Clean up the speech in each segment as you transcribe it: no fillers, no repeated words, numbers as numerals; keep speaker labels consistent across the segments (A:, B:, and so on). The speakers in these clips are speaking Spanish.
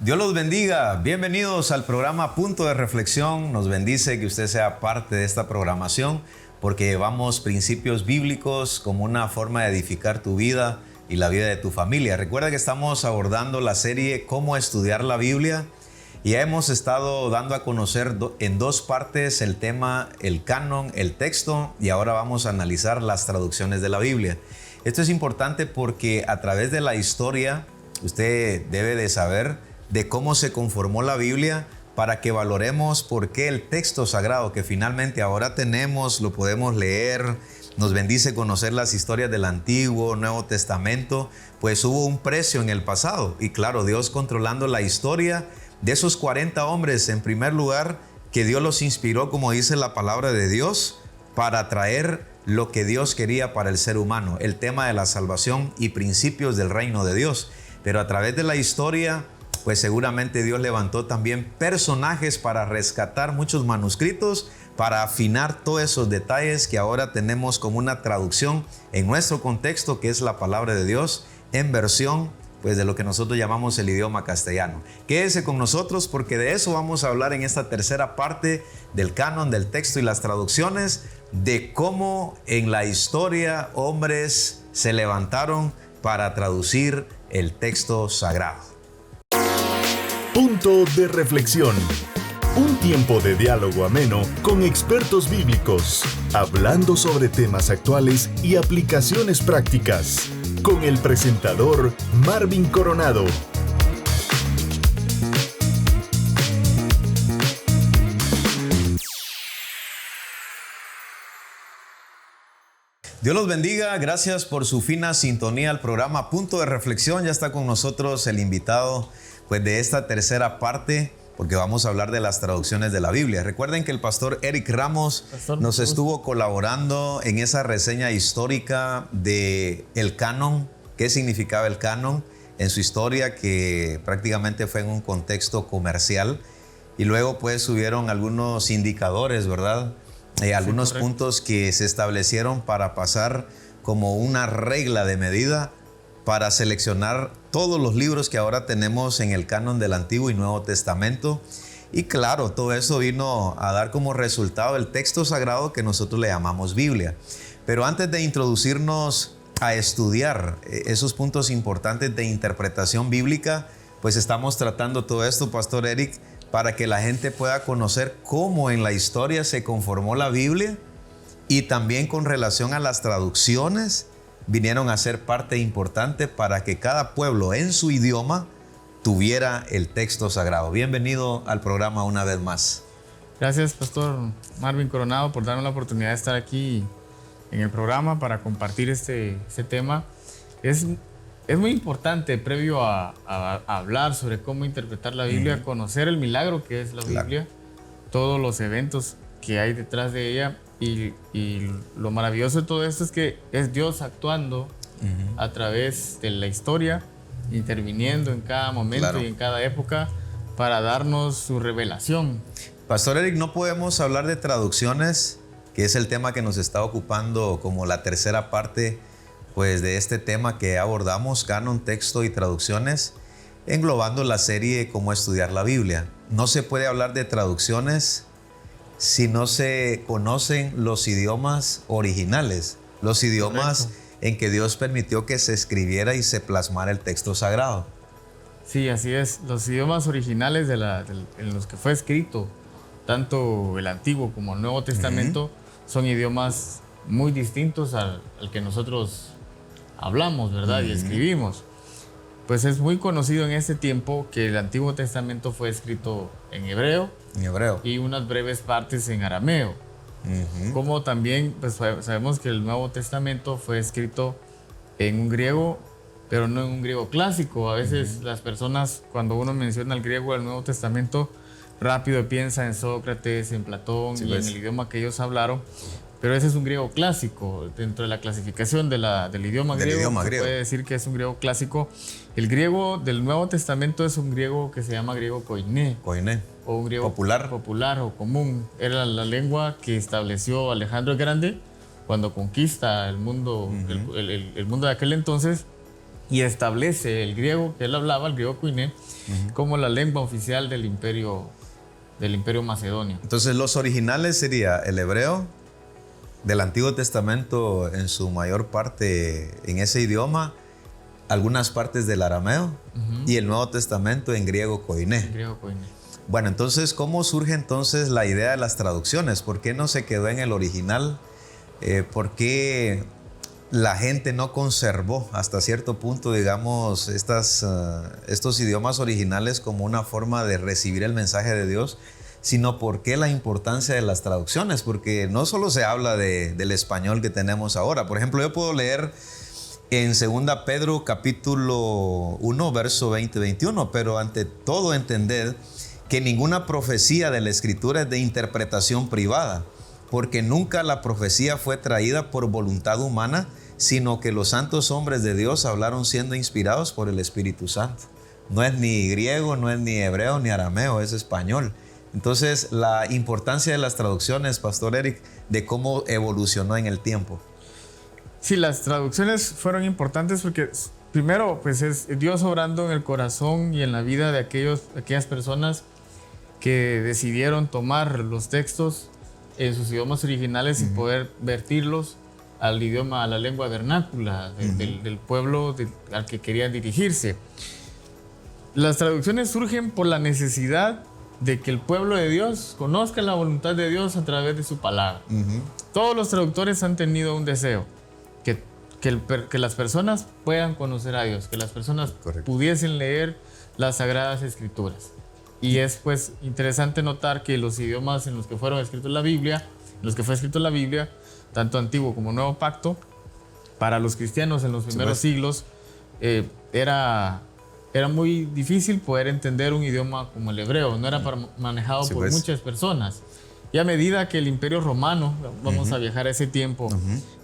A: Dios los bendiga. Bienvenidos al programa Punto de Reflexión. Nos bendice que usted sea parte de esta programación porque llevamos principios bíblicos como una forma de edificar tu vida y la vida de tu familia. Recuerda que estamos abordando la serie Cómo estudiar la Biblia y ya hemos estado dando a conocer en dos partes el tema, el canon, el texto, y ahora vamos a analizar las traducciones de la Biblia. Esto es importante porque a través de la historia usted debe de saber de cómo se conformó la Biblia para que valoremos por qué el texto sagrado que finalmente ahora tenemos, lo podemos leer, nos bendice conocer las historias del Antiguo, Nuevo Testamento, pues hubo un precio en el pasado. Y claro, Dios controlando la historia de esos 40 hombres, en primer lugar, que Dios los inspiró, como dice la palabra de Dios, para traer lo que Dios quería para el ser humano, el tema de la salvación y principios del reino de Dios. Pero a través de la historia, pues seguramente Dios levantó también personajes para rescatar muchos manuscritos, para afinar todos esos detalles que ahora tenemos como una traducción en nuestro contexto, que es la palabra de Dios, en versión pues de lo que nosotros llamamos el idioma castellano. Quédese con nosotros porque de eso vamos a hablar en esta tercera parte del canon, del texto y las traducciones, de cómo en la historia hombres se levantaron para traducir el texto sagrado.
B: Punto de reflexión. Un tiempo de diálogo ameno con expertos bíblicos, hablando sobre temas actuales y aplicaciones prácticas, con el presentador Marvin Coronado.
A: Dios los bendiga, gracias por su fina sintonía al programa Punto de Reflexión. Ya está con nosotros el invitado pues de esta tercera parte, porque vamos a hablar de las traducciones de la Biblia. Recuerden que el pastor Eric Ramos nos estuvo colaborando en esa reseña histórica de el canon, qué significaba el canon en su historia, que prácticamente fue en un contexto comercial, y luego pues hubieron algunos indicadores, ¿verdad? Algunos puntos que se establecieron para pasar como una regla de medida para seleccionar todos los libros que ahora tenemos en el canon del Antiguo y Nuevo Testamento. Y claro, todo eso vino a dar como resultado el texto sagrado que nosotros le llamamos Biblia. Pero antes de introducirnos a estudiar esos puntos importantes de interpretación bíblica, pues estamos tratando todo esto, Pastor Eric, para que la gente pueda conocer cómo en la historia se conformó la Biblia y también con relación a las traducciones vinieron a ser parte importante para que cada pueblo en su idioma tuviera el texto sagrado. Bienvenido al programa una vez más.
C: Gracias, Pastor Marvin Coronado, por darnos la oportunidad de estar aquí en el programa para compartir este tema. Es muy importante, previo a hablar sobre cómo interpretar la Biblia, conocer el milagro que es la Biblia, todos los eventos que hay detrás de ella. Y lo maravilloso de todo esto es que es Dios actuando a través de la historia, interviniendo en cada momento y en cada época para darnos su revelación.
A: Pastor Eric, no podemos hablar de traducciones, que es el tema que nos está ocupando como la tercera parte pues, de este tema que abordamos, canon, texto y traducciones, englobando la serie Cómo estudiar la Biblia. No se puede hablar de traducciones si no se conocen los idiomas originales, los idiomas en que Dios permitió que se escribiera y se plasmara el texto sagrado.
C: Sí, así es. Los idiomas originales en los que fue escrito, tanto el Antiguo como el Nuevo Testamento, son idiomas muy distintos al que nosotros hablamos, ¿verdad? Y escribimos. Pues es muy conocido en este tiempo que el Antiguo Testamento fue escrito en hebreo. Y unas breves partes en arameo. Como también pues, sabemos que el Nuevo Testamento fue escrito en un griego, pero no en un griego clásico. A veces las personas, cuando uno menciona el griego del Nuevo Testamento, rápido piensa en Sócrates, en Platón en el idioma que ellos hablaron. Pero ese es un griego clásico. Dentro de la clasificación del idioma griego, se puede decir que es un griego clásico. El griego del Nuevo Testamento es un griego que se llama griego koiné. O un griego popular o común. Era la lengua que estableció Alejandro el Grande cuando conquista el mundo, el mundo de aquel entonces. y establece el griego que él hablaba, el griego koiné, como la lengua oficial del imperio macedonio.
A: Entonces los originales sería el hebreo del Antiguo Testamento en su mayor parte en ese idioma, algunas partes del arameo y el Nuevo Testamento en griego koiné. Bueno, entonces, ¿cómo surge entonces la idea de las traducciones? ¿Por qué no se quedó en el original? ¿Por qué la gente no conservó hasta cierto punto, digamos, estos idiomas originales como una forma de recibir el mensaje de Dios? Sino por qué la importancia de las traducciones, porque no solo se habla del español que tenemos ahora. Por ejemplo, yo puedo leer en 2 Pedro capítulo 1, verso 20-21, pero ante todo entended que ninguna profecía de la Escritura es de interpretación privada, porque nunca la profecía fue traída por voluntad humana, sino que los santos hombres de Dios hablaron siendo inspirados por el Espíritu Santo. No es ni griego, no es ni hebreo, ni arameo, es español. Entonces, la importancia de las traducciones, Pastor Eric, de cómo evolucionó en el tiempo.
C: Sí, las traducciones fueron importantes porque primero, pues es Dios obrando en el corazón y en la vida de aquellas personas que decidieron tomar los textos en sus idiomas originales y poder vertirlos al idioma, a la lengua vernácula del pueblo al que querían dirigirse. Las traducciones surgen por la necesidad de que el pueblo de Dios conozca la voluntad de Dios a través de su palabra. Todos los traductores han tenido un deseo, que las personas puedan conocer a Dios, que las personas pudiesen leer las Sagradas Escrituras. Y es pues interesante notar que los idiomas en los que fueron escritos la Biblia, tanto Antiguo como Nuevo Pacto, para los cristianos en los primeros siglos, era muy difícil poder entender un idioma como el hebreo, no era manejado por muchas personas. Y a medida que el Imperio Romano, vamos a viajar a ese tiempo,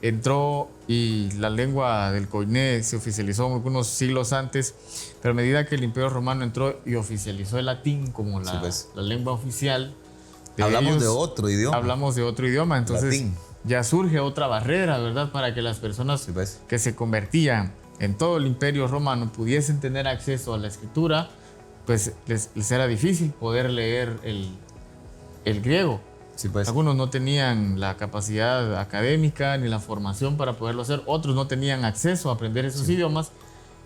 C: entró y la lengua del koiné se oficializó algunos siglos antes, pero a medida que el Imperio Romano entró y oficializó el latín como la lengua oficial,
A: hablamos de otro idioma.
C: Entonces
A: latín.
C: Ya surge otra barrera, ¿verdad? Para que las personas que se convertían en todo el Imperio Romano pudiesen tener acceso a la escritura, pues les era difícil poder leer el griego. Algunos no tenían la capacidad académica ni la formación para poderlo hacer, otros no tenían acceso a aprender esos idiomas.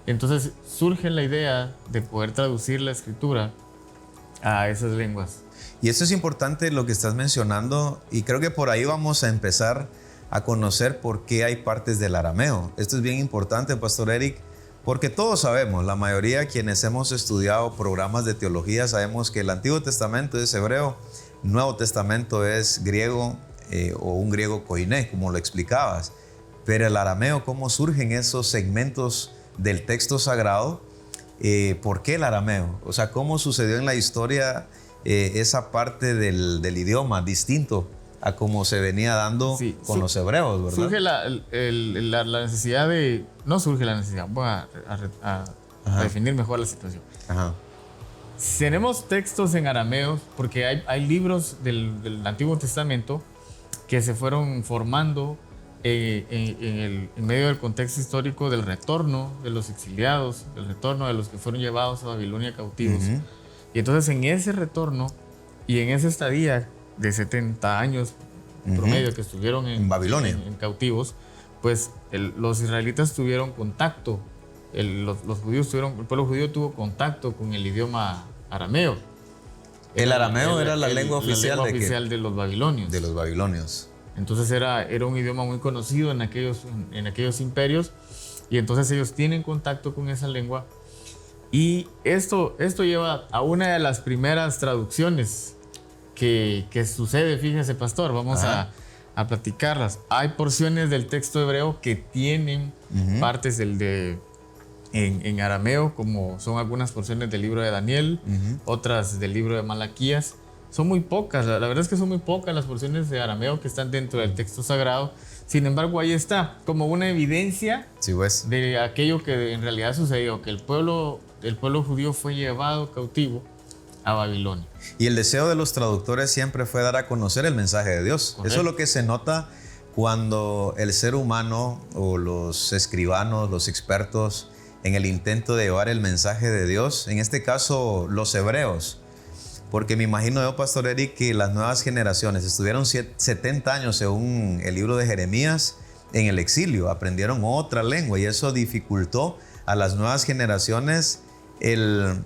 C: Entonces surge la idea de poder traducir la escritura a esas lenguas.
A: Y esto es importante lo que estás mencionando, y creo que por ahí vamos a empezar a conocer por qué hay partes del arameo. Esto es bien importante, Pastor Eric, porque todos sabemos, la mayoría quienes hemos estudiado programas de teología, sabemos que el Antiguo Testamento es hebreo, Nuevo Testamento es griego o un griego koiné, como lo explicabas. Pero el arameo, ¿cómo surgen esos segmentos del texto sagrado? ¿Por qué el arameo? O sea, ¿cómo sucedió en la historia esa parte del idioma distinto a cómo se venía dando con los hebreos, ¿verdad?
C: Surge la necesidad de... No surge la necesidad, voy a definir mejor la situación. Tenemos textos en arameo porque hay libros del Antiguo Testamento que se fueron formando en medio del contexto histórico del retorno de los exiliados, del retorno de los que fueron llevados a Babilonia cautivos. Y entonces en ese retorno y en esa estadía de 70 años promedio que estuvieron en Babilonia, en cautivos, pues los israelitas tuvieron contacto. El pueblo judío tuvo contacto con el idioma arameo.
A: El arameo era la lengua oficial
C: de los babilonios.
A: De los babilonios.
C: Entonces era un idioma muy conocido en aquellos imperios, y entonces ellos tienen contacto con esa lengua. Y esto lleva a una de las primeras traducciones que sucede, fíjese, pastor, vamos a platicarlas. Hay porciones del texto hebreo que tienen partes en arameo, como son algunas porciones del libro de Daniel, otras del libro de Malaquías. Son muy pocas, la verdad es que son muy pocas las porciones de arameo que están dentro del texto sagrado. Sin embargo, ahí está, como una evidencia de aquello que en realidad sucedió, que el pueblo judío fue llevado cautivo a Babilonia.
A: Y el deseo de los traductores siempre fue dar a conocer el mensaje de Dios. Correcto. Eso es lo que se nota cuando el ser humano o los escribanos, los expertos, en el intento de llevar el mensaje de Dios, en este caso los hebreos. Porque me imagino yo, Pastor Eric, que las nuevas generaciones estuvieron 70 años, según el libro de Jeremías, en el exilio, aprendieron otra lengua y eso dificultó a las nuevas generaciones el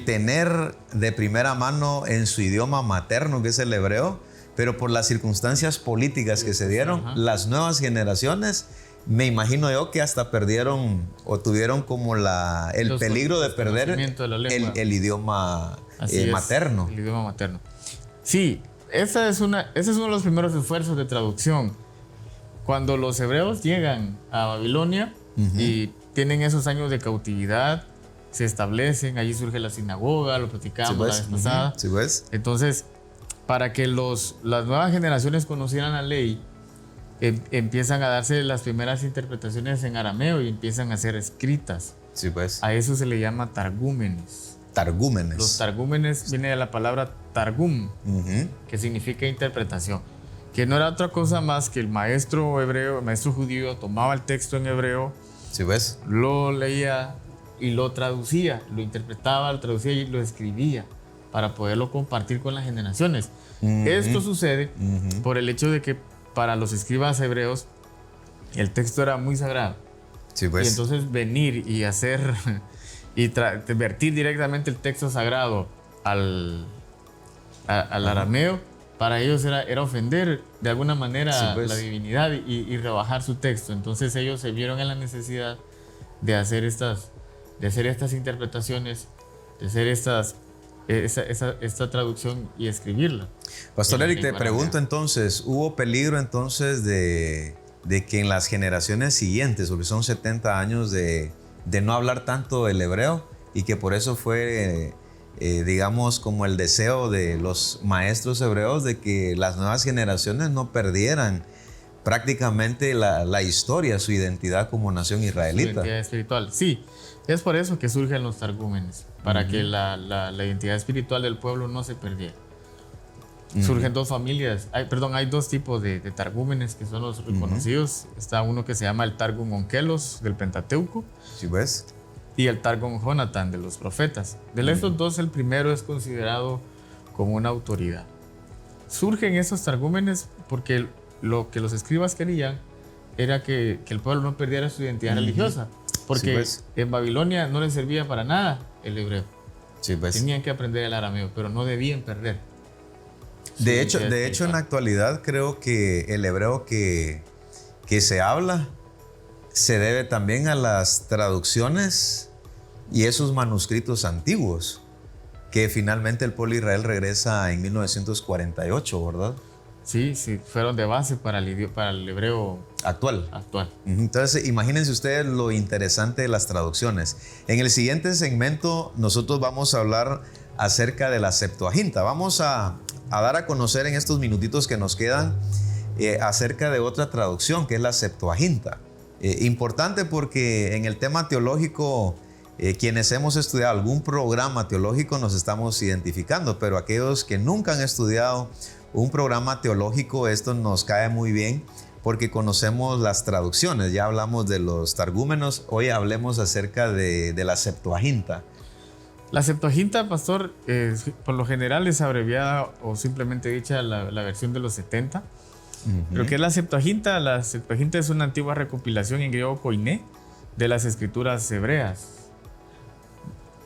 A: tener de primera mano en su idioma materno, que es el hebreo, pero por las circunstancias políticas que se dieron, las nuevas generaciones, me imagino yo que hasta perdieron o tuvieron como el peligro de perder el idioma materno.
C: El idioma materno. Sí, ese es uno de los primeros esfuerzos de traducción. Cuando los hebreos llegan a Babilonia y tienen esos años de cautividad, se establecen, allí surge la sinagoga, lo platicamos la vez pasada.
A: ¿Sí ves?
C: Entonces, para que las nuevas generaciones conocieran la ley, empiezan a darse las primeras interpretaciones en arameo y empiezan a ser escritas.
A: Sí, pues.
C: A eso se le llama targúmenes.
A: Targúmenes.
C: Los targúmenes viene de la palabra targum, que significa interpretación, que no era otra cosa más que el maestro hebreo, el maestro judío, tomaba el texto en hebreo,
A: ¿sí ves?
C: Lo leía y lo traducía, lo interpretaba, lo traducía y lo escribía para poderlo compartir con las generaciones. Esto sucede por el hecho de que para los escribas hebreos el texto era muy sagrado.
A: Sí, pues.
C: Y entonces venir y hacer y vertir directamente el texto sagrado al arameo, para ellos era ofender de alguna manera la divinidad y rebajar su texto. Entonces ellos se vieron en la necesidad de hacer estas interpretaciones, de hacer esta traducción y escribirla.
A: Pastor Eric, te pregunto entonces, ¿hubo peligro entonces de que en las generaciones siguientes, porque son 70 años de no hablar tanto el hebreo y que por eso fue, digamos, como el deseo de los maestros hebreos de que las nuevas generaciones no perdieran prácticamente la historia, su identidad como nación israelita?
C: Su identidad espiritual, sí. Es por eso que surgen los targúmenes, para que la identidad espiritual del pueblo no se perdiera. Surgen dos familias, hay dos tipos de targúmenes que son los reconocidos. Está uno que se llama el Targum Onkelos del Pentateuco.
A: ¿Sí ves?
C: Y el Targum Jonatán de los profetas. De estos dos, el primero es considerado como una autoridad. Surgen esos targúmenes porque lo que los escribas querían era que el pueblo no perdiera su identidad religiosa. Porque en Babilonia no les servía para nada el hebreo.
A: Sí, pues.
C: Tenían que aprender el arameo, pero no debían perder.
A: De hecho, en la actualidad creo que el hebreo que se habla se debe también a las traducciones y esos manuscritos antiguos que finalmente el pueblo de Israel regresa en 1948, ¿verdad?
C: Sí, fueron de base para el hebreo
A: actual.
C: Entonces,
A: imagínense ustedes lo interesante de las traducciones. En el siguiente segmento nosotros vamos a hablar acerca de la Septuaginta. Vamos a dar a conocer en estos minutitos que nos quedan acerca de otra traducción que es la Septuaginta. Importante porque en el tema teológico, quienes hemos estudiado algún programa teológico nos estamos identificando, pero aquellos que nunca han estudiado un programa teológico, esto nos cae muy bien porque conocemos las traducciones. Ya hablamos de los targúmenos, hoy hablemos acerca de la Septuaginta.
C: La Septuaginta, pastor, por lo general es abreviada o simplemente dicha la versión de los 70. Pero ¿qué es la Septuaginta? La Septuaginta es una antigua recopilación en griego koiné de las escrituras hebreas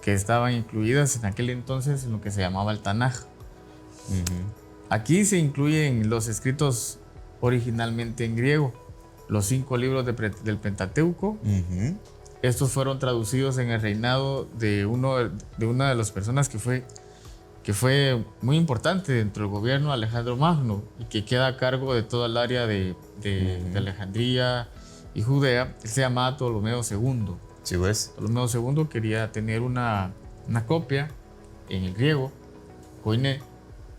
C: que estaban incluidas en aquel entonces en lo que se llamaba el Tanaj. Aquí se incluyen los escritos originalmente en griego, los 5 libros del Pentateuco. Estos fueron traducidos en el reinado de una de las personas que fue muy importante dentro del gobierno, Alejandro Magno, y que queda a cargo de toda el área de Alejandría y Judea. Él se llamaba Ptolomeo II.
A: ¿Sí ves?
C: Ptolomeo II quería tener una copia en el griego, koiné,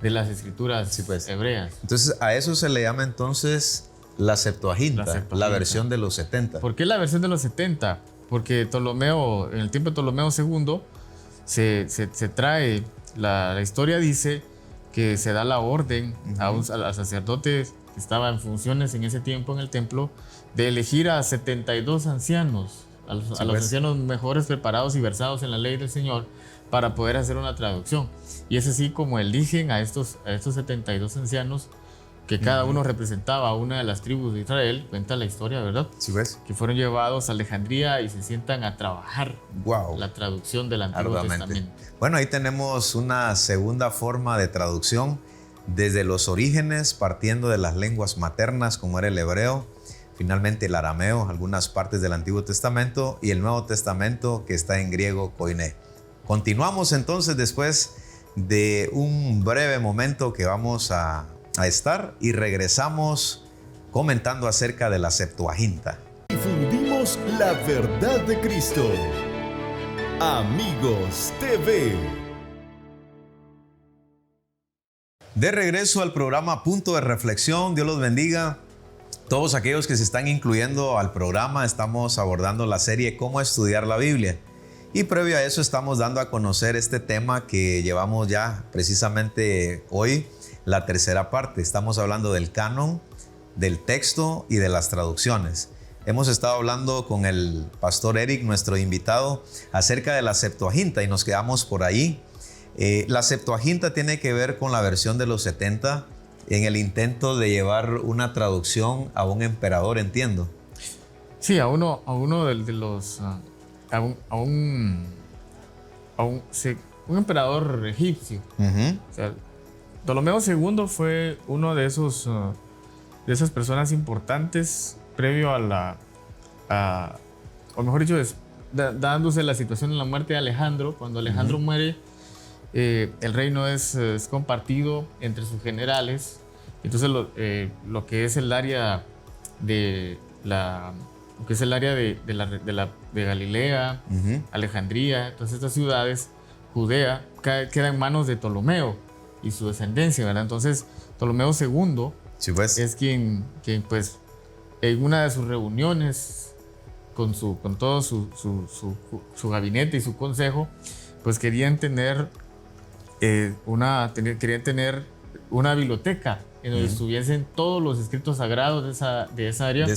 C: de las escrituras hebreas.
A: Entonces, a eso se le llama entonces la Septuaginta, la versión de los 70.
C: ¿Por qué la versión de los 70? Porque en el tiempo de Ptolomeo II se trae, la historia dice que se da la orden a sacerdotes que estaban en funciones en ese tiempo en el templo de elegir a 72 ancianos a los ancianos mejores preparados y versados en la ley del Señor para poder hacer una traducción. Y es así como eligen a estos 72 ancianos que cada uno representaba a una de las tribus de Israel. Cuenta la historia, ¿verdad?
A: ¿Sí ves?
C: Que fueron llevados a Alejandría y se sientan a trabajar la traducción del Antiguo Testamento.
A: Bueno, ahí tenemos una segunda forma de traducción desde los orígenes, partiendo de las lenguas maternas como era el hebreo, finalmente el arameo, algunas partes del Antiguo Testamento y el Nuevo Testamento que está en griego koiné. Continuamos entonces después de un breve momento que vamos a estar y regresamos comentando acerca de la Septuaginta.
B: Difundimos la verdad de Cristo. Amigos TV.
A: De regreso al programa Punto de Reflexión. Dios los bendiga. Todos aquellos que se están incluyendo al programa, estamos abordando la serie Cómo estudiar la Biblia. Y previo a eso estamos dando a conocer este tema que llevamos ya precisamente hoy, la tercera parte. Estamos hablando del canon, del texto y de las traducciones. Hemos estado hablando con el pastor Eric, nuestro invitado, acerca de la Septuaginta y nos quedamos por ahí. La Septuaginta tiene que ver con la versión de los 70 en el intento de llevar una traducción a un emperador, entiendo.
C: Sí, a uno de los... un emperador egipcio. O sea, Ptolomeo II fue uno de esas personas importantes previo o mejor dicho, dándose la situación en la muerte de Alejandro. Cuando Alejandro muere, el reino es compartido entre sus generales. Entonces lo que es el área de Galilea, Alejandría, todas estas ciudades, Judea, queda en manos de Ptolomeo y su descendencia, ¿verdad? Entonces Ptolomeo II
A: sí, pues.
C: es quien pues en una de sus reuniones con todo su gabinete y su consejo, pues querían tener una biblioteca en donde estuviesen todos los escritos sagrados de esa área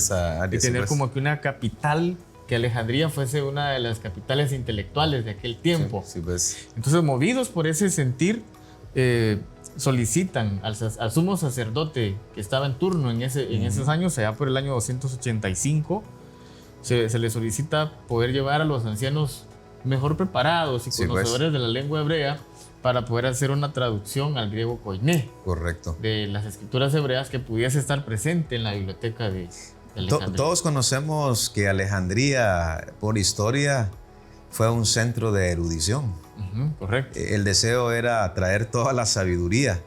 C: y tener como que una capital, que Alejandría fuese una de las capitales intelectuales de aquel tiempo.
A: Sí, pues.
C: Entonces, movidos por ese sentir, solicitan al sumo sacerdote que estaba en turno en esos años, allá por el año 285, se le solicita poder llevar a los ancianos mejor preparados y conocedores de la lengua hebrea para poder hacer una traducción al griego koiné.
A: Correcto.
C: De las escrituras hebreas que pudiese estar presente en la biblioteca de Alejandría.
A: Todos conocemos que Alejandría, por historia, fue un centro de erudición.
C: Correcto.
A: El deseo era traer toda la sabiduría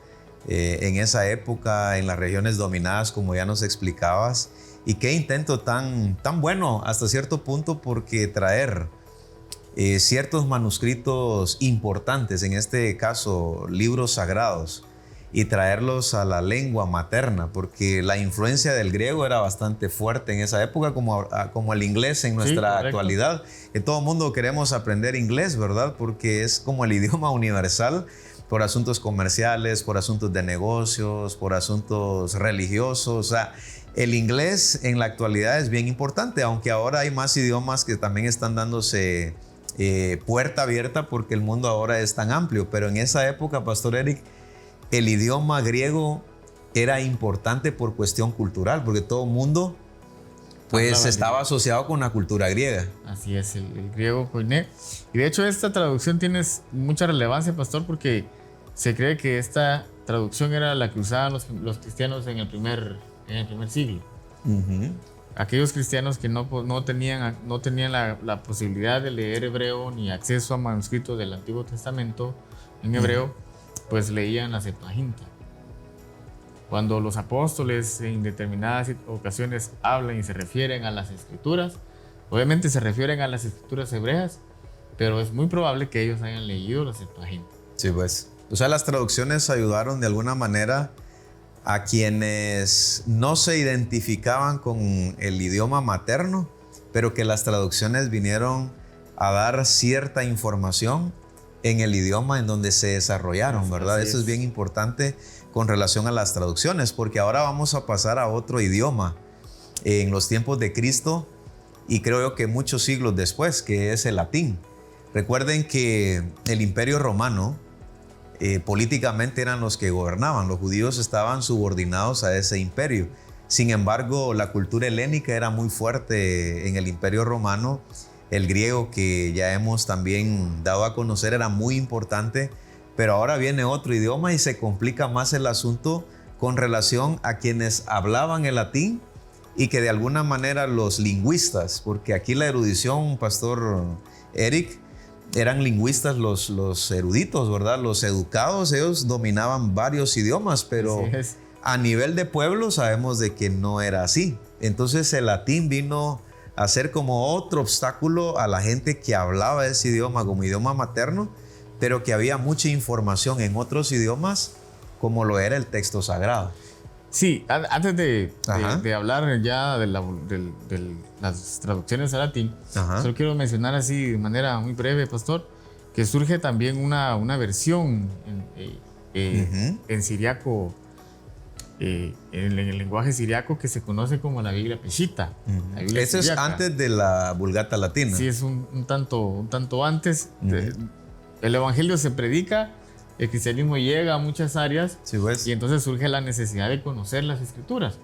A: en esa época, en las regiones dominadas, como ya nos explicabas. Y qué intento tan bueno hasta cierto punto, porque traer ciertos manuscritos importantes, en este caso libros sagrados, y traerlos a la lengua materna, porque la influencia del griego era bastante fuerte en esa época, como el inglés en nuestra actualidad. Que todo el mundo queremos aprender inglés, ¿verdad? Porque es como el idioma universal por asuntos comerciales, por asuntos de negocios, por asuntos religiosos. O sea, el inglés en la actualidad es bien importante, aunque ahora hay más idiomas que también están dándose puerta abierta porque el mundo ahora es tan amplio. Pero en esa época, Pastor Eric, el idioma griego era importante por cuestión cultural, porque todo el mundo pues estaba asociado con la cultura griega. Así
C: es, el griego koiné. Y de hecho esta traducción tiene mucha relevancia, pastor, porque se cree que esta traducción era la que usaban los cristianos en el primer siglo. Aquellos cristianos que no tenían la posibilidad de leer hebreo ni acceso a manuscritos del Antiguo Testamento en hebreo, pues leían la Septuaginta. Cuando los apóstoles en determinadas ocasiones hablan y se refieren a las escrituras, obviamente se refieren a las escrituras hebreas, pero es muy probable que ellos hayan leído la Septuaginta.
A: Sí, pues. O sea, las traducciones ayudaron de alguna manera a quienes no se identificaban con el idioma materno, pero que las traducciones vinieron a dar cierta información en el idioma en donde se desarrollaron, ¿verdad? Eso es bien importante con relación a las traducciones, porque ahora vamos a pasar a otro idioma en los tiempos de Cristo, y creo yo que muchos siglos después, que es el latín. Recuerden que el Imperio Romano políticamente eran los que gobernaban. Los judíos estaban subordinados a ese imperio. Sin embargo, la cultura helénica era muy fuerte en el Imperio Romano. El griego, que ya hemos también dado a conocer, era muy importante. Pero ahora viene otro idioma y se complica más el asunto con relación a quienes hablaban el latín y que de alguna manera los lingüistas, porque aquí la erudición, Pastor Eric, eran lingüistas los eruditos, ¿verdad? Los educados, ellos dominaban varios idiomas, pero a nivel de pueblo sabemos de que no era así. Entonces el latín vino a ser como otro obstáculo a la gente que hablaba ese idioma como idioma materno, pero que había mucha información en otros idiomas, como lo era el texto sagrado.
C: Sí, antes de hablar ya de las traducciones al latín, solo quiero mencionar así de manera muy breve, Pastor, que surge también una versión en siriaco, en el lenguaje siriaco, que se conoce como la Biblia Peshita.
A: Eso es antes de la Vulgata Latina.
C: Sí, es un tanto antes. El evangelio se predica, el cristianismo llega a muchas áreas,
A: sí, pues.
C: Y entonces surge la necesidad de conocer las escrituras.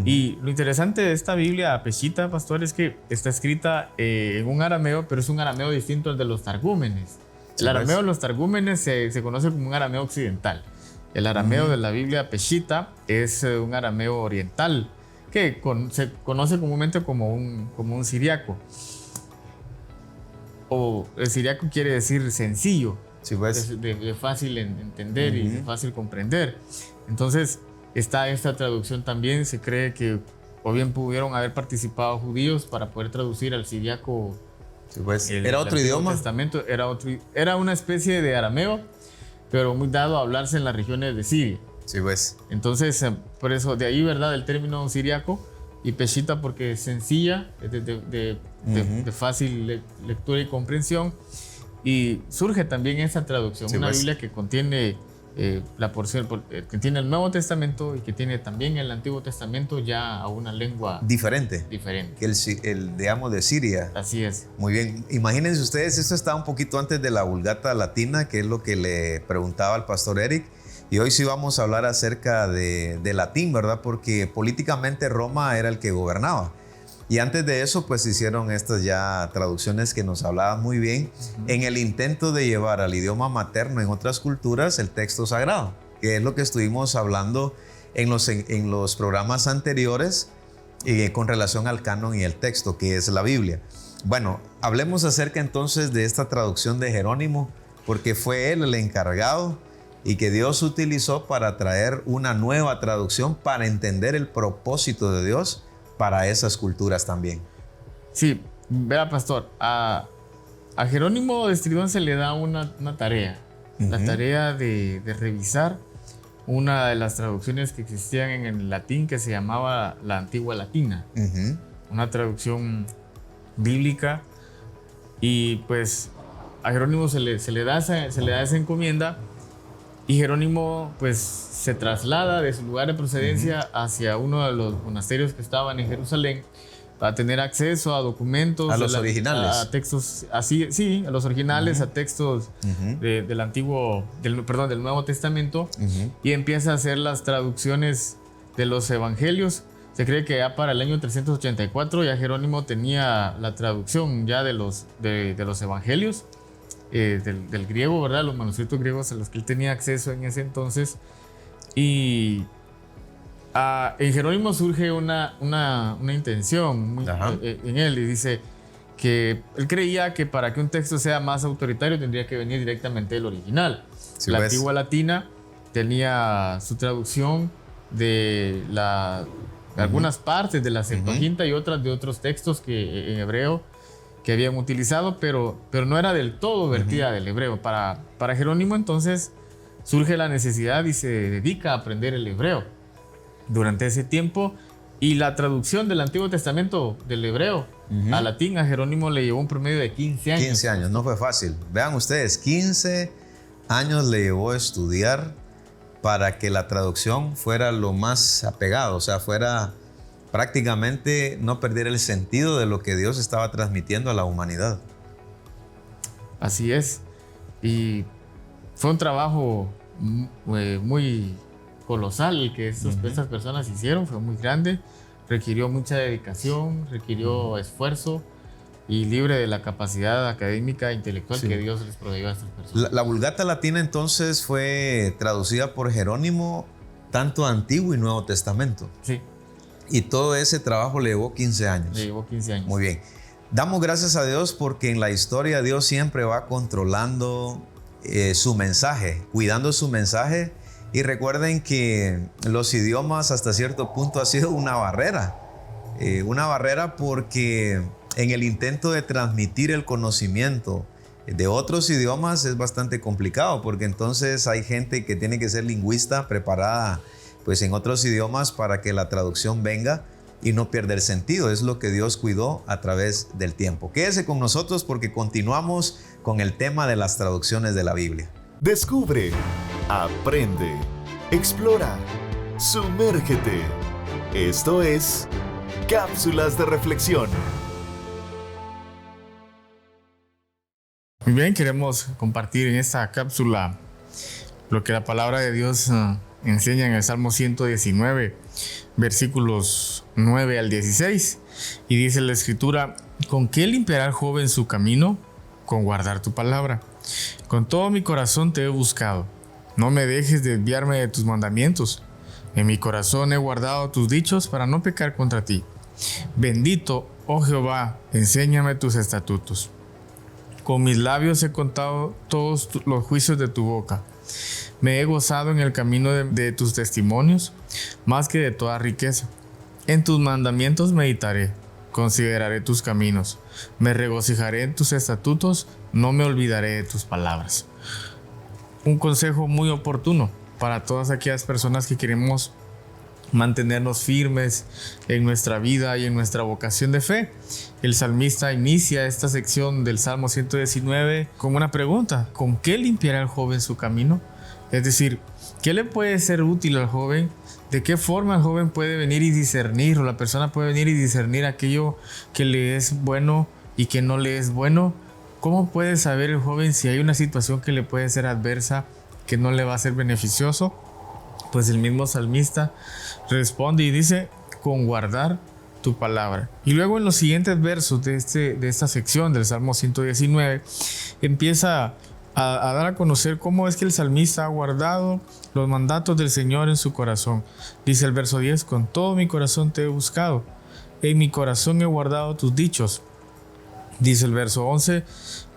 C: Y lo interesante de esta Biblia Peshita, Pastor, es que está escrita en un arameo, pero es un arameo distinto al de los targúmenes. El arameo de los targúmenes se conoce como un arameo occidental. El arameo de la Biblia Peshita es un arameo oriental, que se conoce comúnmente como un siriaco. O el siriaco quiere decir sencillo,
A: sí, pues.
C: de fácil entender y de fácil comprender. Entonces, esta traducción también se cree que o bien pudieron haber participado judíos para poder traducir al siriaco.
A: Sí, pues. ¿Era otro idioma?
C: Testamento, era una especie de arameo, pero muy dado a hablarse en las regiones de Siria.
A: Sí, pues.
C: Entonces, por eso, de ahí, ¿verdad?, el término siriaco, y Peshita porque es sencilla, de fácil lectura y comprensión. Y surge también esa traducción, sí, una Biblia que contiene la porción, que tiene el Nuevo Testamento y que tiene también el Antiguo Testamento ya a una lengua diferente.
A: Que el digamos, de Siria.
C: Así es.
A: Muy bien. Imagínense ustedes, esto está un poquito antes de la Vulgata Latina, que es lo que le preguntaba al Pastor Eric. Y hoy sí vamos a hablar acerca de latín, ¿verdad? Porque políticamente Roma era el que gobernaba. Y antes de eso, pues hicieron estas ya traducciones que nos hablaban muy bien en el intento de llevar al idioma materno en otras culturas el texto sagrado, que es lo que estuvimos hablando en los programas anteriores con relación al canon y el texto, que es la Biblia. Bueno, hablemos acerca entonces de esta traducción de Jerónimo, porque fue él el encargado y que Dios utilizó para traer una nueva traducción para entender el propósito de Dios para esas culturas también.
C: Sí, verá, Pastor, a Jerónimo de Estridón se le da una tarea, la tarea de revisar una de las traducciones que existían en el latín, que se llamaba la Antigua Latina, una traducción bíblica, y pues a Jerónimo se le da esa encomienda. Y Jerónimo pues se traslada de su lugar de procedencia hacia uno de los monasterios que estaban en Jerusalén para tener acceso a documentos.
A: A los originales.
C: A textos, así, sí, a los originales, a textos del Nuevo Testamento. Y empieza a hacer las traducciones de los evangelios. Se cree que ya para el año 384 ya Jerónimo tenía la traducción ya de los evangelios. Del griego, ¿verdad? Los manuscritos griegos a los que él tenía acceso en ese entonces. Y en Jerónimo surge una intención en él, y dice que él creía que para que un texto sea más autoritario tendría que venir directamente del original. Sí, la Antigua Latina tenía su traducción de algunas partes de la Septuaginta y otras de otros textos que en hebreo que habían utilizado, pero no era del todo vertida del hebreo. Para Jerónimo entonces surge la necesidad y se dedica a aprender el hebreo durante ese tiempo, y la traducción del Antiguo Testamento del hebreo a latín a Jerónimo le llevó un promedio de 15 años.
A: 15 años, no fue fácil. Vean ustedes, 15 años le llevó a estudiar para que la traducción fuera lo más apegado, o sea, fuera prácticamente no perder el sentido de lo que Dios estaba transmitiendo a la humanidad.
C: Así es. Y fue un trabajo muy colosal el que estas personas hicieron, fue muy grande, requirió mucha dedicación, requirió esfuerzo y libre de la capacidad académica e intelectual que Dios les proveyó a estas personas.
A: La Vulgata Latina entonces fue traducida por Jerónimo tanto Antiguo y Nuevo Testamento.
C: Sí.
A: Y todo ese trabajo le llevó 15 años.
C: Le llevó 15 años.
A: Muy bien. Damos gracias a Dios porque en la historia Dios siempre va controlando su mensaje, cuidando su mensaje. Y recuerden que los idiomas hasta cierto punto ha sido una barrera. Una barrera porque en el intento de transmitir el conocimiento de otros idiomas es bastante complicado, porque entonces hay gente que tiene que ser lingüista preparada pues en otros idiomas para que la traducción venga y no pierda el sentido. Es lo que Dios cuidó a través del tiempo. Quédese con nosotros porque continuamos con el tema de las traducciones de la Biblia.
B: Descubre, aprende, explora, sumérgete. Esto es Cápsulas de Reflexión.
C: Muy bien, queremos compartir en esta cápsula lo que la palabra de Dios enseña en el Salmo 119, versículos 9 al 16. Y dice la Escritura: ¿con qué limpiará el joven su camino? Con guardar tu palabra. Con todo mi corazón te he buscado. No me dejes desviarme de tus mandamientos. En mi corazón he guardado tus dichos para no pecar contra ti. Bendito, oh Jehová, enséñame tus estatutos. Con mis labios he contado todos los juicios de tu boca. Me he gozado en el camino de tus testimonios, más que de toda riqueza. En tus mandamientos meditaré, consideraré tus caminos. Me regocijaré en tus estatutos, no me olvidaré de tus palabras. Un consejo muy oportuno para todas aquellas personas que queremos mantenernos firmes en nuestra vida y en nuestra vocación de fe. El salmista inicia esta sección del Salmo 119 con una pregunta: ¿con qué limpiará el joven su camino? Es decir, ¿qué le puede ser útil al joven? ¿De qué forma el joven puede venir y discernir, o la persona puede venir y discernir aquello que le es bueno y que no le es bueno? ¿Cómo puede saber el joven si hay una situación que le puede ser adversa, que no le va a ser beneficioso? Pues el mismo salmista responde y dice: con guardar tu palabra. Y luego en los siguientes versos de esta sección del Salmo 119 empieza a dar a conocer cómo es que el salmista ha guardado los mandatos del Señor en su corazón. Dice el verso 10: con todo mi corazón te he buscado, en mi corazón he guardado tus dichos. Dice el verso 11,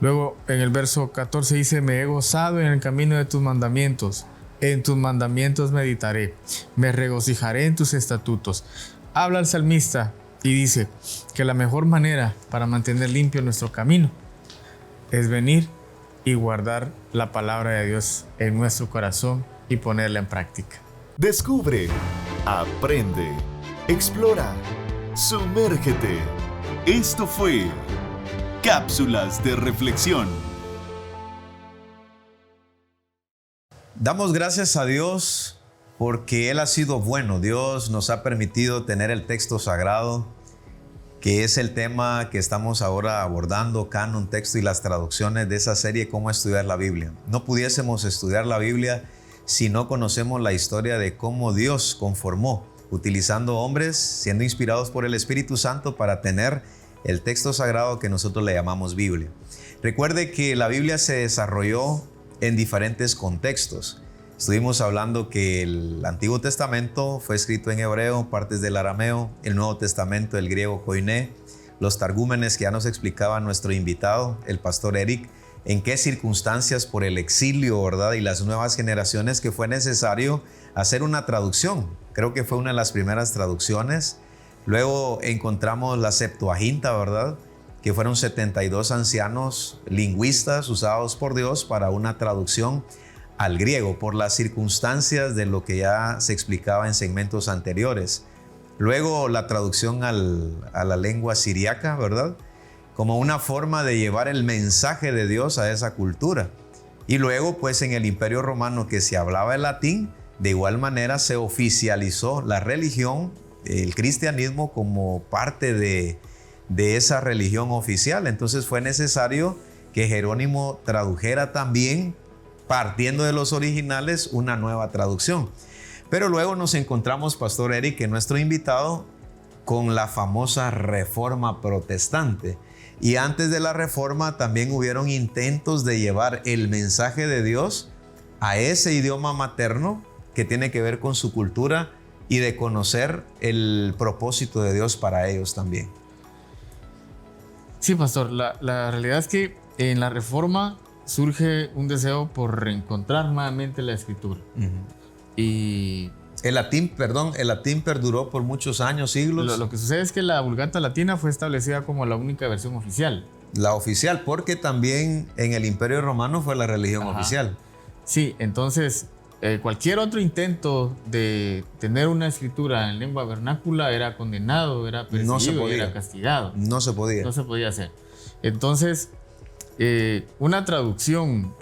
C: luego en el verso 14 dice: me he gozado en el camino de tus mandamientos. En tus mandamientos meditaré, me regocijaré en tus estatutos. Habla el salmista y dice que la mejor manera para mantener limpio nuestro camino es venir y guardar la palabra de Dios en nuestro corazón y ponerla en práctica.
B: Descubre, aprende, explora, sumérgete. Esto fue Cápsulas de Reflexión.
A: Damos gracias a Dios porque Él ha sido bueno. Dios nos ha permitido tener el texto sagrado, que es el tema que estamos ahora abordando, canon, texto y las traducciones de esa serie, Cómo estudiar la Biblia. No pudiésemos estudiar la Biblia si no conocemos la historia de cómo Dios conformó, utilizando hombres, siendo inspirados por el Espíritu Santo para tener el texto sagrado que nosotros le llamamos Biblia. Recuerde que la Biblia se desarrolló en diferentes contextos. Estuvimos hablando que el Antiguo Testamento fue escrito en hebreo, partes del arameo, el Nuevo Testamento el griego koiné, los targúmenes que ya nos explicaba nuestro invitado, el pastor Eric, en qué circunstancias por el exilio, ¿verdad? Y las nuevas generaciones que fue necesario hacer una traducción. Creo que fue una de las primeras traducciones. Luego encontramos la Septuaginta, ¿verdad? Que fueron 72 ancianos lingüistas usados por Dios para una traducción al griego por las circunstancias de lo que ya se explicaba en segmentos anteriores. Luego la traducción a la lengua siriaca, ¿verdad? Como una forma de llevar el mensaje de Dios a esa cultura. Y luego, pues en el Imperio Romano, que se hablaba el latín, de igual manera se oficializó la religión el cristianismo como parte de esa religión oficial. Entonces fue necesario que Jerónimo tradujera también, partiendo de los originales, una nueva traducción. Pero luego nos encontramos, Pastor Eric, que nuestro invitado, con la famosa Reforma Protestante. Y antes de la Reforma también hubieron intentos de llevar el mensaje de Dios a ese idioma materno que tiene que ver con su cultura y de conocer el propósito de Dios para ellos también.
C: Sí, pastor, la realidad es que en la Reforma surge un deseo por reencontrar nuevamente la Escritura. Y
A: el latín perduró por muchos años, siglos.
C: Lo que sucede es que la Vulgata Latina fue establecida como la única versión oficial.
A: La oficial, porque también en el Imperio Romano fue la religión oficial.
C: Sí, entonces cualquier otro intento de tener una escritura en lengua vernácula era condenado, era perseguido, era castigado.
A: No se podía.
C: No se podía hacer. Entonces, una traducción,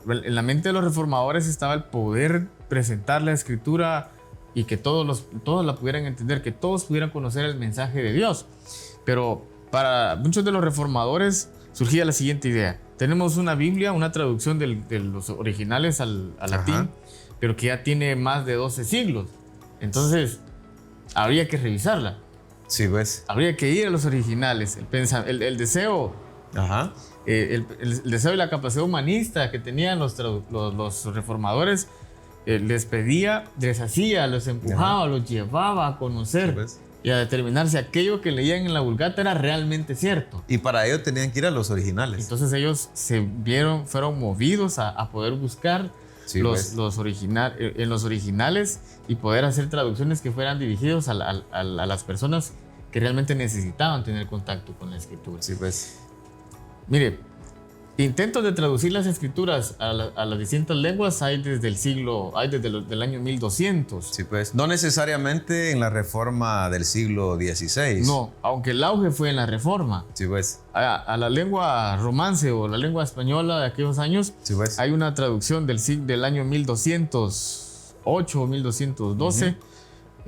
C: en la mente de los reformadores estaba el poder presentar la escritura y que todos la pudieran entender, que todos pudieran conocer el mensaje de Dios. Pero para muchos de los reformadores surgía la siguiente idea. Tenemos una Biblia, una traducción de los originales al latín, pero que ya tiene más de 12 siglos. Entonces, habría que revisarla.
A: Sí, pues.
C: Habría que ir a los originales. El deseo... El deseo y la capacidad humanista que tenían los reformadores les pedía, les hacía, los empujaba, los llevaba a conocer, sí, pues, y a determinar si aquello que leían en la Vulgata era realmente cierto.
A: Y para ello tenían que ir a los originales.
C: Entonces ellos fueron movidos a poder buscar, sí, en los originales y poder hacer traducciones que fueran dirigidas a las personas que realmente necesitaban tener contacto con la Escritura.
A: Sí, pues.
C: Mire, intentos de traducir las escrituras a las distintas lenguas hay desde el año 1200.
A: Sí, pues. No necesariamente en la Reforma del siglo XVI.
C: No, aunque el auge fue en la Reforma.
A: Sí, pues.
C: A la lengua romance o la lengua española de aquellos años, sí, pues, hay una traducción del año 1208 o 1212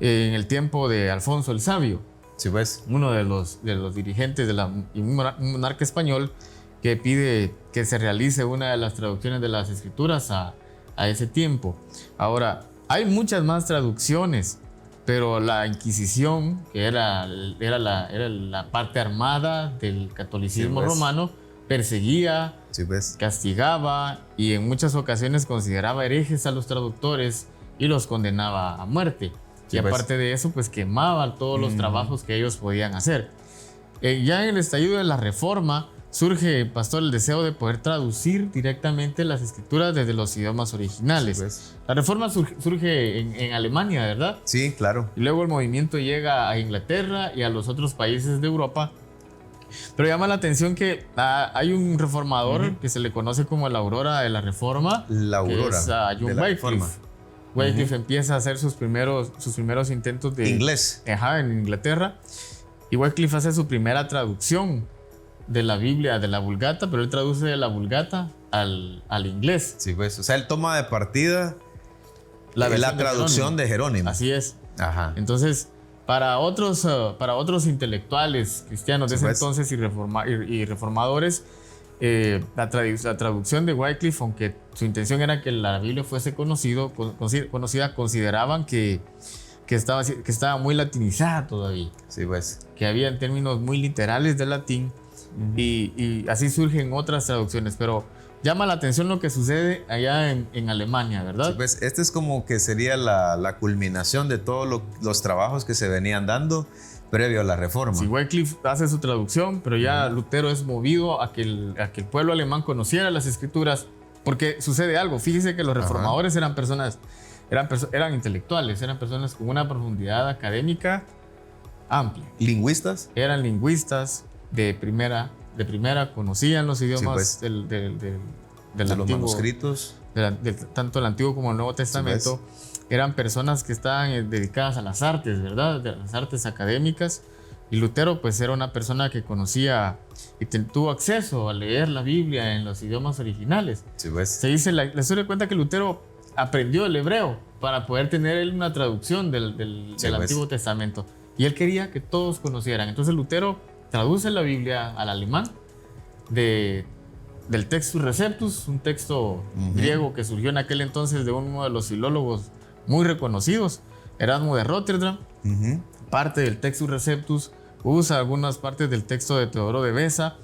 C: en el tiempo de Alfonso el Sabio.
A: Sí, pues.
C: Uno de los dirigentes de un monarca español que pide que se realice una de las traducciones de las escrituras a ese tiempo. Ahora, hay muchas más traducciones, pero la Inquisición, que era la parte armada del catolicismo, sí, pues, romano, perseguía, sí, pues, castigaba y en muchas ocasiones consideraba herejes a los traductores y los condenaba a muerte. Sí, y aparte de eso, pues quemaba todos los trabajos que ellos podían hacer. Ya en el estallido de la Reforma surge, pastor, el deseo de poder traducir directamente las escrituras desde los idiomas originales. Sí, pues. La Reforma surge en Alemania, ¿verdad?
A: Sí, claro.
C: Y luego el movimiento llega a Inglaterra y a los otros países de Europa. Pero llama la atención que hay un reformador que se le conoce como la Aurora de la Reforma.
A: La Aurora
C: que es John Wycliffe. Wycliffe empieza a hacer sus primeros intentos de
A: inglés.
C: En Inglaterra. Y Wycliffe hace su primera traducción de la Biblia, de la Vulgata, pero él traduce de la Vulgata al inglés.
A: Sí, pues. O sea, él toma de partida la traducción de Jerónimo.
C: Así es. Ajá. Entonces, para otros intelectuales cristianos de ese entonces y reformadores, la traducción de Wycliffe, aunque su intención era que la Biblia fuese conocida, consideraban que estaba muy latinizada todavía.
A: Sí, pues.
C: Que había términos muy literales del latín y así surgen otras traducciones. Pero llama la atención lo que sucede allá en Alemania, ¿verdad?
A: Sí, pues este es como que sería la culminación de todos los trabajos que se venían dando previo a la Reforma.
C: Sí, Wycliffe hace su traducción, pero ya Lutero es movido a que el pueblo alemán conociera las escrituras, porque sucede algo. Fíjese que los reformadores eran intelectuales, eran personas con una profundidad académica amplia.
A: ¿Lingüistas?
C: Eran lingüistas de primera, conocían los idiomas, sí, pues, de
A: los manuscritos.
C: Tanto el Antiguo como el Nuevo Testamento. Sí, pues. Eran personas que estaban dedicadas a las artes, ¿verdad? De las artes académicas. Y Lutero, pues, era una persona que conocía y tuvo acceso a leer la Biblia en los idiomas originales.
A: Sí, pues.
C: Se dice, la historia cuenta que Lutero aprendió el hebreo para poder tener una traducción del Antiguo Testamento. Y él quería que todos conocieran. Entonces Lutero traduce la Biblia al alemán del Textus Receptus, un texto griego que surgió en aquel entonces de uno de los filólogos muy reconocidos, Erasmo de Rotterdam. Parte del Textus Receptus usa algunas partes del texto de Teodoro de Beza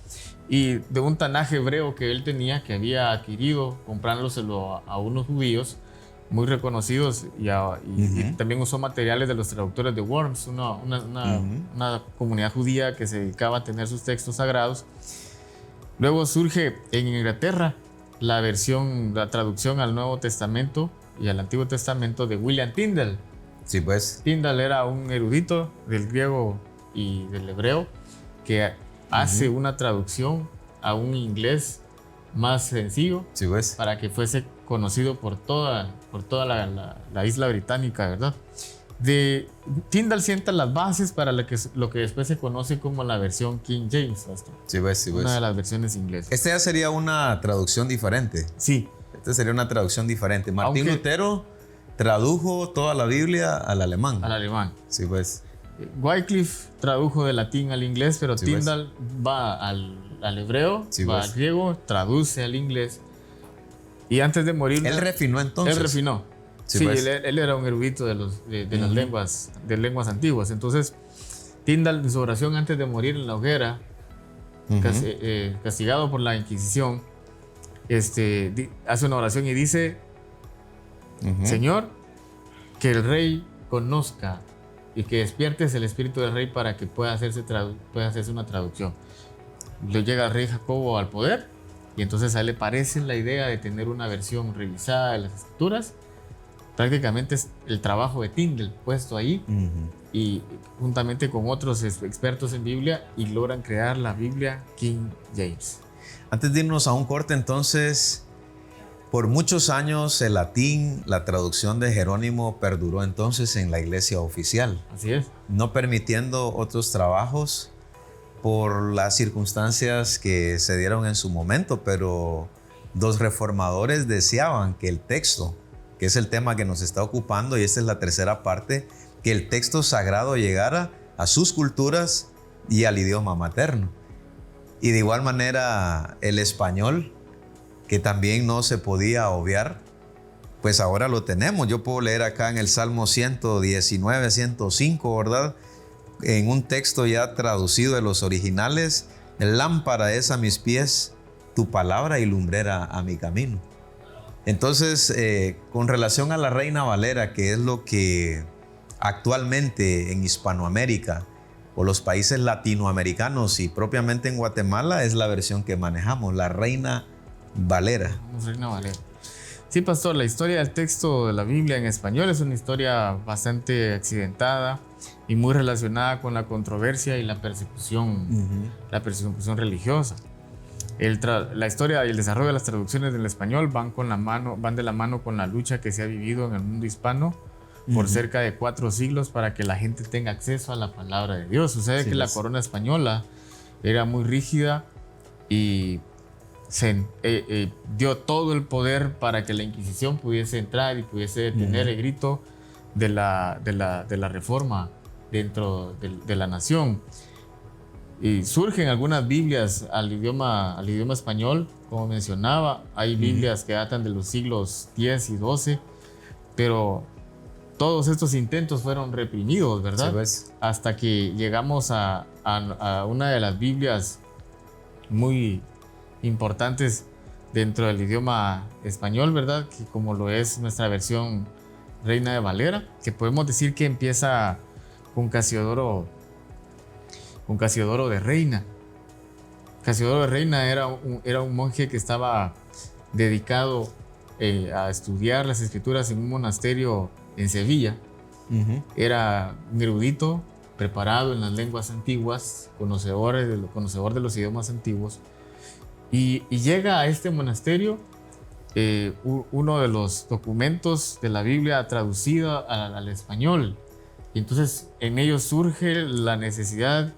C: y de un Tanaj hebreo que él tenía, que había adquirido comprándoselo a unos judíos muy reconocidos, y también usó materiales de los traductores de Worms, una comunidad judía que se dedicaba a tener sus textos sagrados. Luego surge en Inglaterra la traducción al Nuevo Testamento y al Antiguo Testamento de William Tyndale.
A: Sí, pues.
C: Tyndale era un erudito del griego y del hebreo que hace una traducción a un inglés más sencillo,
A: sí, pues,
C: para que fuese conocido por toda la isla británica, ¿verdad? Tyndale sienta las bases para lo que después se conoce como la versión King James.
A: Sí, pues, sí, pues.
C: Una de las versiones inglesas.
A: Esta ya sería una traducción diferente.
C: Sí.
A: Esta sería una traducción diferente. Martín Lutero tradujo toda la Biblia al alemán.
C: Al alemán.
A: Sí, pues.
C: Wycliffe tradujo del latín al inglés, pero sí, Tyndale va al hebreo, sí, va al griego, traduce al inglés. Y antes de morir...
A: Él refinó entonces.
C: Él refinó. Sí, pues. él era un erudito de las lenguas antiguas. Entonces, Tyndale, en su oración antes de morir en la hoguera, castigado por la Inquisición, hace una oración y dice: Señor, que el rey conozca y que despiertes el espíritu del rey para que pueda hacerse una traducción. Le llega el rey Jacobo al poder y entonces a él le parece la idea de tener una versión revisada de las escrituras. Prácticamente es el trabajo de Tyndale puesto ahí y juntamente con otros expertos en Biblia, y logran crear la Biblia King James.
A: Antes de irnos a un corte, entonces, por muchos años el latín, la traducción de Jerónimo, perduró entonces en la iglesia oficial.
C: Así es.
A: No permitiendo otros trabajos por las circunstancias que se dieron en su momento, pero los reformadores deseaban que el texto, que es el tema que nos está ocupando, y esta es la tercera parte, que el texto sagrado llegara a sus culturas y al idioma materno. Y de igual manera el español, que también no se podía obviar, pues ahora lo tenemos. Yo puedo leer acá en el Salmo 119, 105, ¿verdad? En un texto ya traducido de los originales: lámpara es a mis pies tu palabra y lumbrera a mi camino. Entonces, con relación a la Reina Valera, que es lo que actualmente en Hispanoamérica o los países latinoamericanos y propiamente en Guatemala, es la versión que manejamos, la Reina Valera.
C: Reina Valera. Sí, pastor, la historia del texto de la Biblia en español es una historia bastante accidentada y muy relacionada con la controversia y la persecución religiosa. La historia y el desarrollo de las traducciones del español van de la mano con la lucha que se ha vivido en el mundo hispano por cerca de 4 siglos para que la gente tenga acceso a la palabra de Dios. Sucede que la corona española era muy rígida y dio todo el poder para que la Inquisición pudiese entrar y pudiese detener el grito de la reforma dentro de la nación. Y surgen algunas Biblias al idioma español, como mencionaba. Hay Biblias que datan de los siglos X y XII, pero todos estos intentos fueron reprimidos, ¿verdad? Sí, pues. Hasta que llegamos a una de las Biblias muy importantes dentro del idioma español, ¿verdad? Que como lo es nuestra versión Reina de Valera, que podemos decir que empieza con Casiodoro de Reina. Casiodoro de Reina era un monje que estaba dedicado a estudiar las escrituras en un monasterio en Sevilla. Era un erudito, preparado en las lenguas antiguas, conocedor de los idiomas antiguos. Y llega a este monasterio uno de los documentos de la Biblia traducido al español. Y entonces en ellos surge la necesidad,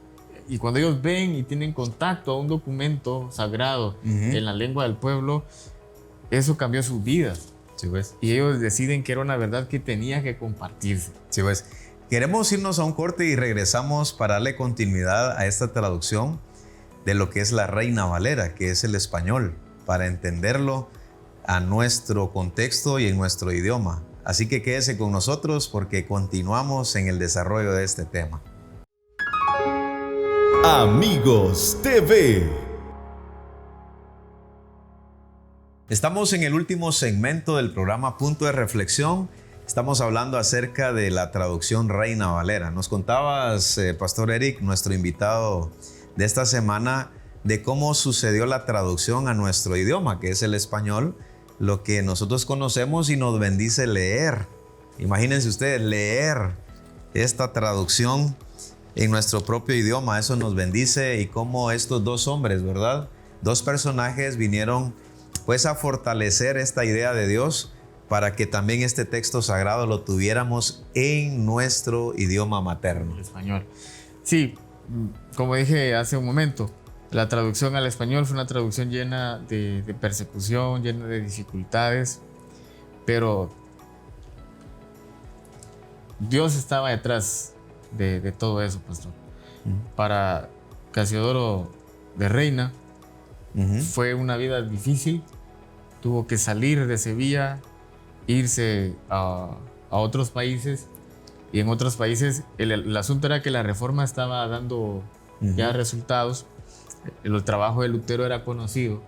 C: y cuando ellos ven y tienen contacto a un documento sagrado en la lengua del pueblo, eso cambió sus vidas.
A: Sí, pues.
C: Y ellos deciden que era una verdad que tenía que compartirse.
A: Sí, pues. Queremos irnos a un corte y regresamos para darle continuidad a esta traducción de lo que es la Reina Valera, que es el español, para entenderlo a nuestro contexto y en nuestro idioma. Así que quédese con nosotros porque continuamos en el desarrollo de este tema.
B: Amigos TV.
A: Estamos en el último segmento del programa Punto de Reflexión. Estamos hablando acerca de la traducción Reina Valera. Nos contabas, Pastor Eric, nuestro invitado de esta semana, de cómo sucedió la traducción a nuestro idioma, que es el español, lo que nosotros conocemos y nos bendice leer. Imagínense ustedes, leer esta traducción en nuestro propio idioma, eso nos bendice, y cómo estos dos hombres, ¿verdad? Dos personajes vinieron pues a fortalecer esta idea de Dios para que también este texto sagrado lo tuviéramos en nuestro idioma materno.
C: El español. Sí, como dije hace un momento, la traducción al español fue una traducción llena de persecución, llena de dificultades, pero Dios estaba detrás de todo eso, pastor. Para Casiodoro de Reina fue una vida difícil. Tuvo que salir de Sevilla, irse a otros países, y en otros países el asunto era que la reforma estaba dando ya resultados. El trabajo de Lutero era conocido.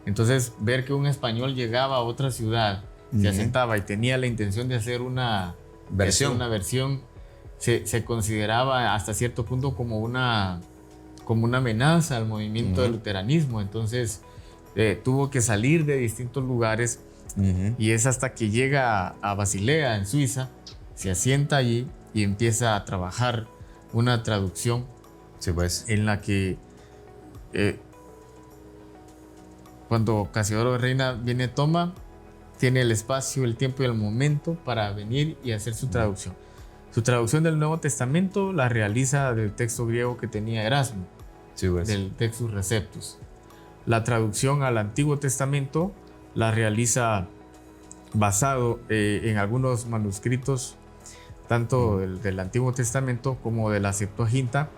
C: Entonces, ver que un español llegaba a otra ciudad, se asentaba y tenía la intención de hacer una versión, se consideraba hasta cierto punto como una amenaza al movimiento del luteranismo. Entonces, tuvo que salir de distintos lugares, y es hasta que llega a Basilea, en Suiza, se asienta allí y empieza a trabajar una traducción,
A: sí, pues,
C: en la que cuando Casiodoro de Reina viene, tiene el espacio, el tiempo y el momento para venir y hacer su traducción. Su traducción del Nuevo Testamento la realiza del texto griego que tenía Erasmo,
A: sí, pues,
C: del Textus Receptus. La traducción al Antiguo Testamento la realiza basado en algunos manuscritos, tanto del Antiguo Testamento como de la Septuaginta,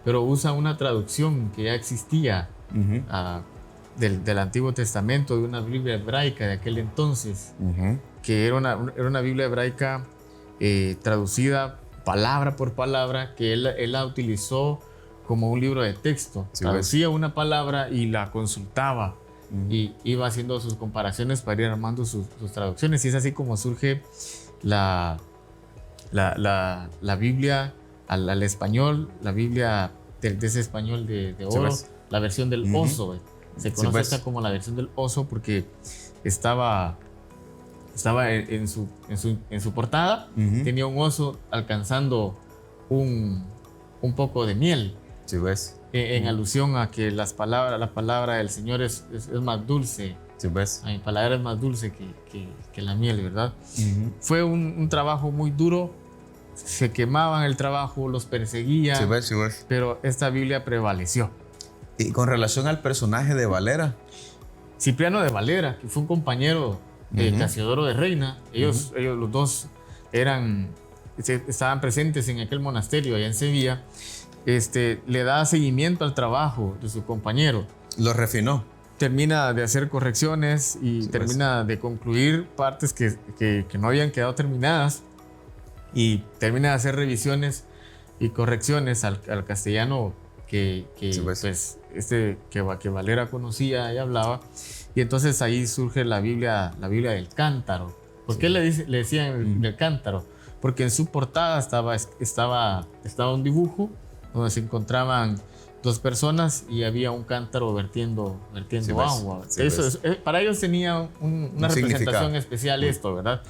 C: pero usa una traducción que ya existía del Antiguo Testamento, de una Biblia hebraica de aquel entonces, que era una Biblia hebraica traducida palabra por palabra, que él la utilizó como un libro de texto. Sí, traducía una palabra y la consultaba, y iba haciendo sus comparaciones para ir armando sus traducciones. Y es así como surge la Biblia al español, la Biblia de ese español de oro, sí, la versión del oso. Se conoce esta como la versión del oso porque estaba en su portada, tenía un oso alcanzando un poco de miel.
A: Sí, pues.
C: En alusión a que la palabra del Señor es más dulce.
A: Sí, pues.
C: Mi palabra es más dulce que la miel, ¿verdad? Fue un trabajo muy duro. Se quemaban el trabajo, los perseguían. Sí, pues, sí, pues. Pero esta Biblia prevaleció.
A: Y con relación al personaje de Valera,
C: Cipriano de Valera, que fue un compañero de Casiodoro de Reina, ellos los dos estaban presentes en aquel monasterio allá en Sevilla. Le da seguimiento al trabajo de su compañero.
A: Lo refinó.
C: Termina de hacer correcciones y termina de concluir partes que no habían quedado terminadas, y termina de hacer revisiones y correcciones al castellano que Valera conocía y hablaba. Y entonces ahí surge la Biblia del cántaro. ¿Por qué le decían del cántaro? Porque en su portada estaba un dibujo donde se encontraban dos personas y había un cántaro vertiendo agua. Sí, para ellos tenía una representación especial esto, ¿verdad?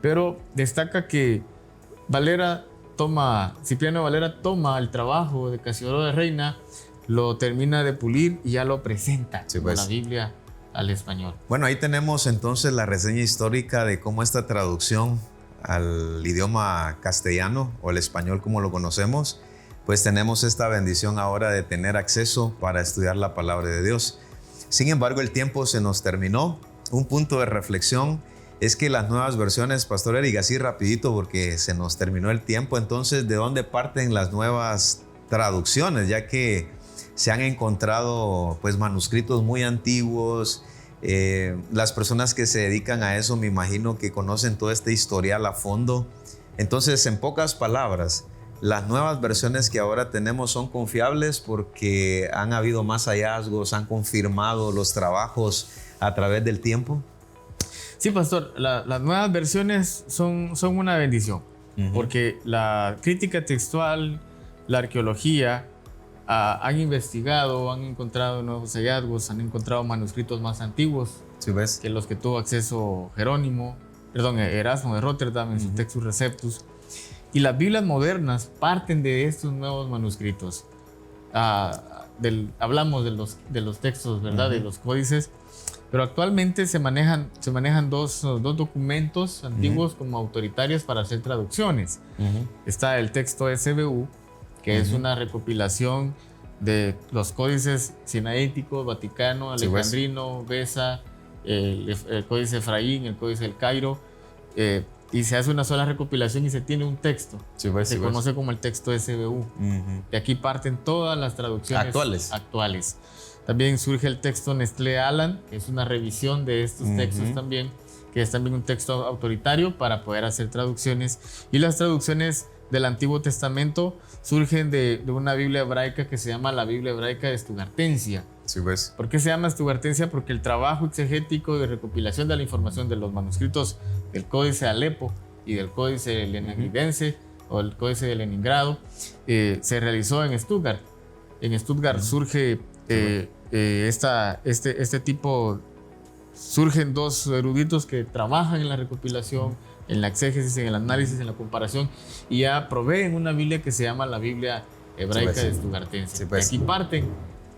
C: Pero destaca que Cipriano de Valera toma el trabajo de Casiodoro de Reina, lo termina de pulir y ya lo presenta como la Biblia al español.
A: Bueno, ahí tenemos entonces la reseña histórica de cómo esta traducción al idioma castellano o el español como lo conocemos, pues tenemos esta bendición ahora de tener acceso para estudiar la palabra de Dios. Sin embargo, el tiempo se nos terminó. Un punto de reflexión es que las nuevas versiones, Pastor Eric, así rapidito porque se nos terminó el tiempo, entonces, ¿de dónde parten las nuevas traducciones? Ya que se han encontrado pues manuscritos muy antiguos, las personas que se dedican a eso me imagino que conocen todo este historial a fondo. Entonces, en pocas palabras, las nuevas versiones que ahora tenemos son confiables porque han habido más hallazgos, han confirmado los trabajos a través del tiempo.
C: Sí, pastor, las nuevas versiones son una bendición, porque la crítica textual, la arqueología, han investigado, han encontrado nuevos hallazgos, han encontrado manuscritos más antiguos
A: ¿Sí ves?
C: que los que tuvo acceso Erasmo de Rotterdam en su Textus Receptus. Y las Biblias modernas parten de estos nuevos manuscritos. Hablamos de los textos, ¿verdad? De los códices. Pero actualmente se manejan dos documentos antiguos como autoritarios para hacer traducciones. Está el texto SBU, que es una recopilación de los códices sinaíticos, Vaticano, Alejandrino, Beza, el códice Efraín, el códice del Cairo, y se hace una sola recopilación y se tiene un texto. Se conoce como el texto SBU. De aquí parten todas las traducciones actuales. También surge el texto Nestlé Aland, que es una revisión de estos textos también, que es también un texto autoritario para poder hacer traducciones. Y las traducciones del Antiguo Testamento surgen de una Biblia hebraica que se llama la Biblia hebraica de Stuttgartensia.
A: Sí, pues.
C: ¿Por qué se llama Stuttgartensia? Porque el trabajo exegético de recopilación de la información de los manuscritos del Códice Alepo y del Códice Leningidense o el Códice de Leningrado se realizó en Stuttgart. En Stuttgart surge este tipo, surgen dos eruditos que trabajan en la recopilación, en la exégesis, en el análisis, en la comparación, y ya proveen una Biblia que se llama la Biblia hebraica de Stuttgartensia. De aquí parten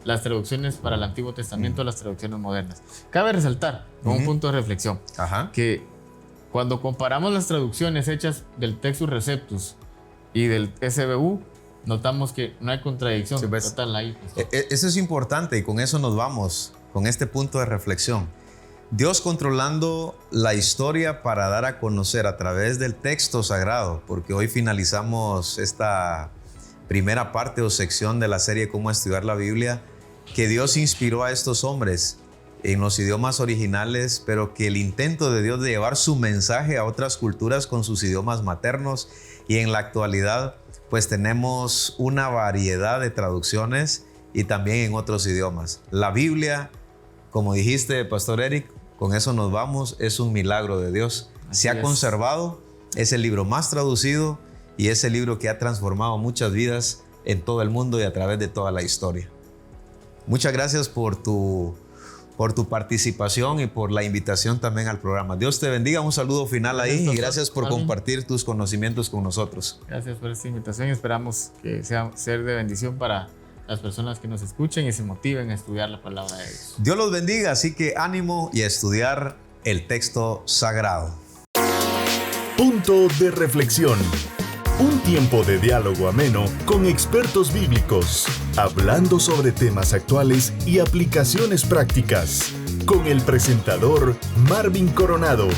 C: las traducciones para el Antiguo Testamento, las traducciones modernas. Cabe resaltar, como un punto de reflexión, que cuando comparamos las traducciones hechas del Textus Receptus y del SBU, notamos que no hay contradicción total ahí.
A: Eso es importante y con eso nos vamos, con este punto de reflexión. Dios controlando la historia para dar a conocer a través del texto sagrado, porque hoy finalizamos esta primera parte o sección de la serie Cómo estudiar la Biblia, que Dios inspiró a estos hombres en los idiomas originales, pero que el intento de Dios de llevar su mensaje a otras culturas con sus idiomas maternos, y en la actualidad pues tenemos una variedad de traducciones y también en otros idiomas. La Biblia, como dijiste, Pastor Eric, con eso nos vamos, es un milagro de Dios. Se ha conservado, es el libro más traducido y es el libro que ha transformado muchas vidas en todo el mundo y a través de toda la historia. Muchas gracias por tu participación y por la invitación también al programa. Dios te bendiga, un saludo final ahí y gracias por compartir tus conocimientos con nosotros.
C: Gracias por esta invitación y esperamos que sea ser de bendición para las personas que nos escuchen y se motiven a estudiar la palabra de Dios.
A: Dios los bendiga, así que ánimo y a estudiar el texto sagrado.
B: Punto de reflexión. Un tiempo de diálogo ameno con expertos bíblicos, hablando sobre temas actuales y aplicaciones prácticas, con el presentador Marvin Coronado.